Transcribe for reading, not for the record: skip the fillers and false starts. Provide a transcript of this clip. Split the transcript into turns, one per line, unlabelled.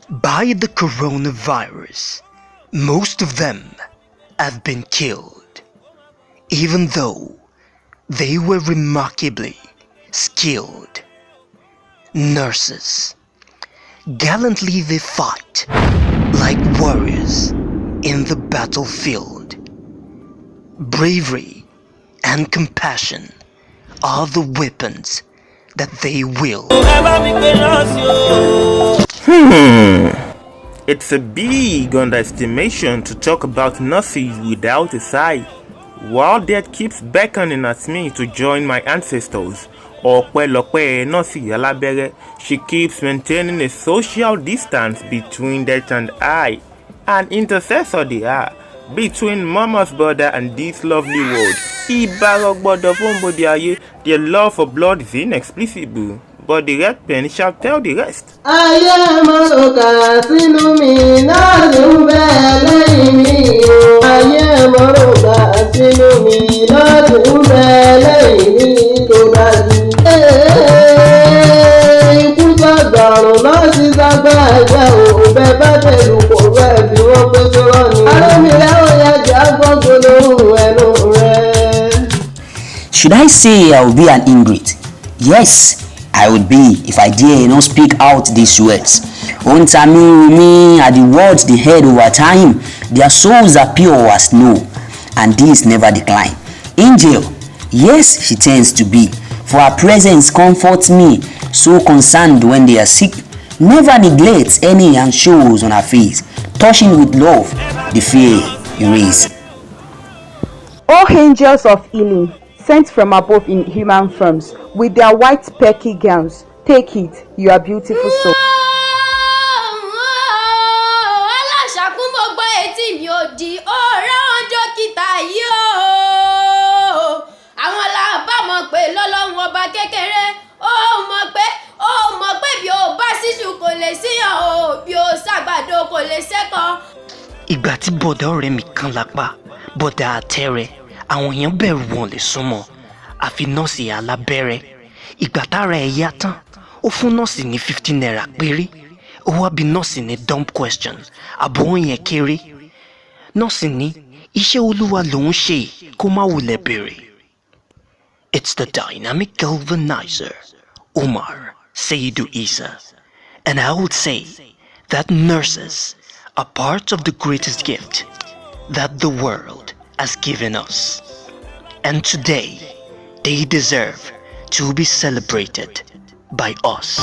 By the coronavirus, most of them have been killed, even though they were remarkably skilled. Nurses, gallantly they fight like warriors in the battlefield. Bravery and compassion are the weapons that they wield.
It's a big underestimation to talk about nurses without a sigh. While death keeps beckoning at me to join my ancestors, ọpẹ́lọpẹ́ nọ́ọ̀sì alábẹ́rẹ́, she keeps maintaining a social distance between death and I, an intercessor they are, between mama's brother and this lovely world. Ìbárọ̀gbọ̀dọ̀ fún bòde ayé, their love for blood is inexplicable, but the red pen shall tell the rest.
Ayé mọ̀rọ̀kà sínú mi náà ló ń bẹ lẹ́yìn mi o. Ayé mọ̀rọ̀kà sínú mi náà ló ń bẹ lẹ́yìn mi tó dájú. Ikú sàgbàrún náà sì sàgbà ẹ̀jẹ̀ o. Bẹ́ẹ̀ bá tẹ̀lú kò rẹ̀ bí wọ́n pé sọ́rọ́ ni. Arámìlẹ́ òye ajá gbọ́ngàn lóhùn ẹnu rẹ̀.
Should I say I will be an ingrate? Yes, I would be if I dare not speak out these words. Ontami are the words they heard over time. Their souls are pure as snow, and these never decline. Angel, yes, she tends to be, for her presence comforts me. So concerned when they are sick, never neglects any and shows on her face, touching with love the fear erase.
O angels of healing, sent from above in human forms, with their white perky gowns, take it, you are beautiful soul.
Aláṣàkúmọ̀gbọ́ etí mi ò di ọ̀rẹ́ wọn dókítà yìí o. Àwọn làbámọ̀ pé lọ́lọ́run ọba kékeré, ó mọ̀ pé bí o bá ṣíṣù kò lè síyàn o, bí o ṣàgbàdo kò lè ṣẹ́kọ̀ọ́.
Ìgbà tí bọ̀dá ọ̀rẹ́ mi kan lápá, bọ̀dá àtẹ̀rẹ̀, àwọn èèyàn bẹ̀rù wọn lè súnmọ́, àfi nọ́ọ̀sì alábẹ́rẹ́. Ìgbà tára ẹ̀ yá tán, ó fún nọ́ọ̀sì ní 15 naira péré. Ó wá bi nọ́ọ̀sì ní dumb question, àbò yẹn kéré. Nọ́ọ̀sì ní iṣẹ́ olúwa lòún ṣe kó má wulẹ̀ bèrè. It's the dynamic galvanizer, Omar Seydou Issa. And I would say that nurses are part of the greatest gift that the world has given us. And today, they deserve to be celebrated by us.